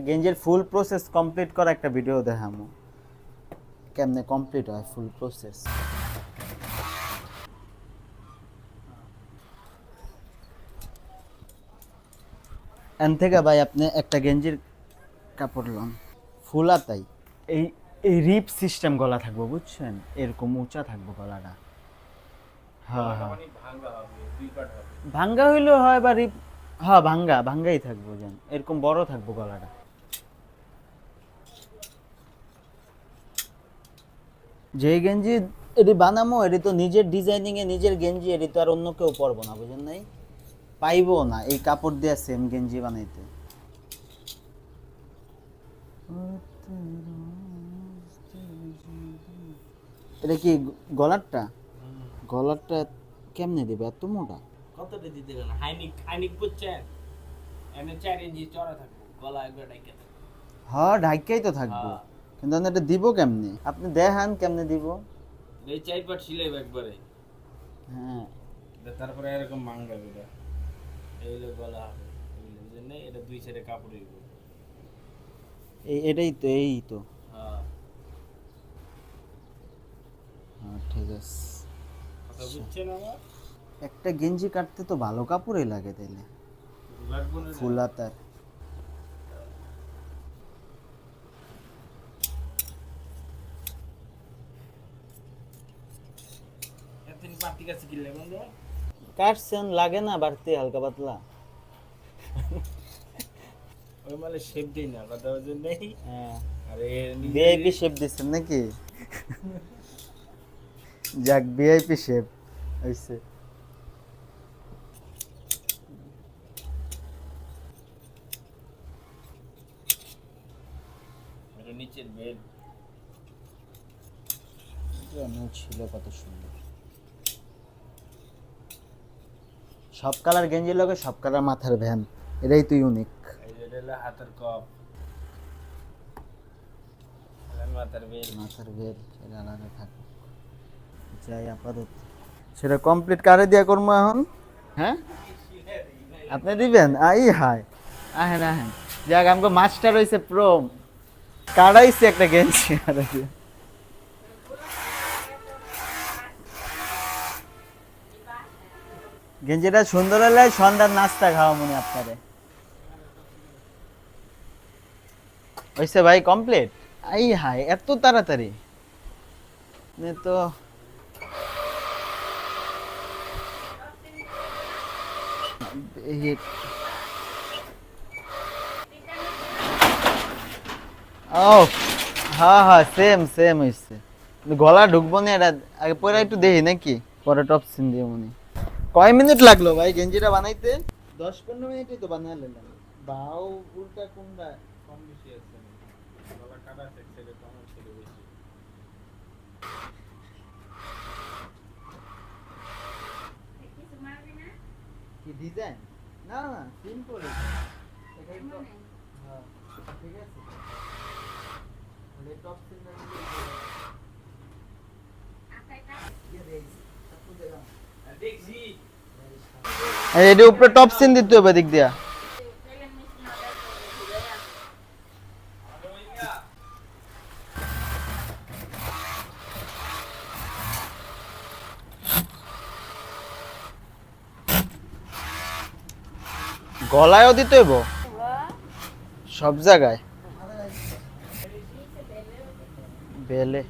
গেঞ্জির ফুল process complete করা একটা video দেখামু কেমনে কমপ্লিট হয় ফুল প্রসেস। এন থেকে ভাই আপনি একটা গেঞ্জির কাপড় লন ফুল আতাই, এই এই রিপ সিস্টেম গলা থাকবো বুঝছেন, এরকম উঁচা থাকবো গলাটা। হ্যাঁ হ্যাঁ ভাঙ্গা হইলেও হয় বা রিপ, হ্যাঁ ভাঙ্গাই থাকবো, যেন এরকম বড় থাকবো গলাটা। যে গেঞ্জি এটি বানামো এটি তো নিজের ডিজাইনিং এ নিজের গেঞ্জি, এটি তো আর অন্য কেউ পরবো না বুঝেন নাই, পাইবো না এই কাপড় দিয়ে সেম গেঞ্জি বানাইতে। এটা কি গলারটা? গলারটা কেমনে দিবে এত মোটা? কতটা দিতে গেল হাইনিক বুঝছেন, এনে 4 ইঞ্চি চড়া থাকবো, গলা একবার ডাইকা থাকবো। হ্যাঁ ঢাকাই তো থাকবো, কিন্তু আমি এটা দিব কেমনে আপনি দেখান কেমনে দিব। এই 4 পাট সিলাইব একবারে, হ্যাঁ তারপরে এরকম মাঙ্গা এটা এই হলো গলা হবে, বুঝলেন না? এটা দুই সাইডে কাপড় হইব। এই তো হ্যাঁ হ্যাঁ ঠিক আছে। কথা বুঝছেন আমার? একটা গেঞ্জি কাটতে তো ভালো কাপড়ই লাগে তাইলে, লাগবো না ফুল হাতার। এতদিন পাতি কাছে কিনলে বন্ধু কাটছেন লাগে না বাড়তি হালকা পাতলা? ওই মানে শেপ দেই না, কথা বুঝেন নেই? হ্যাঁ আরে ভিআইপি শেপ দিচ্ছেন নাকি? যাক ভিআইপি শেপ হইছে। এটা নিচের বেড ছিল কত সুন্দর, সব কালার গেঞ্জির লগে সব কালার মাথার ভ্যান, এটাই তো ইউনিক। এই যে এটা হলো হাতের কপ, মাথার বেড, মাথার ভ্যান সেটা আলাদা থাকে। যাই আপাতত সেটা কমপ্লিট কারে দিয়া করবো এখন? হ্যাঁ আপনি দিবেন? হাই আহেন আহেন, যাক আমাকে মাস্টার হইছে প্রো, কাড়াইছে একটা গেঞ্জি আর কি। গেঞ্জিটা সুন্দর হলে সন্ধ্যার নাস্তা খাওয়া মনে আপনারে হইছে ভাই কমপ্লিট। হাই এত তাড়াতাড়ি তো ও হ্যাঁ হ্যাঁ সেম সেম হইছে, গলা ঢুকবো না এটা, আগে পরে একটু দেখি নাকি পরে টপ সিন দিয়ে মনে। কয় মিনিট লাগলো ভাই গেঞ্জিটা বানাইতে? 10-15 মিনিটই তো বানালেন। বাও উল্টা কোনটা কম বেশি আছে, গলা কাটা আছে ছেলে কম ছেলে বেশি। কি ডিজাইন? না না সিম্পল, এটাই তো। হ্যাঁ ঠিক আছে, তাহলে টপ সিন না দেখছি এর উপরে টপ সিন দিতে হবে দিক দিয়া। গলায়ও দিতে হইব সব জায়গায় বেলে।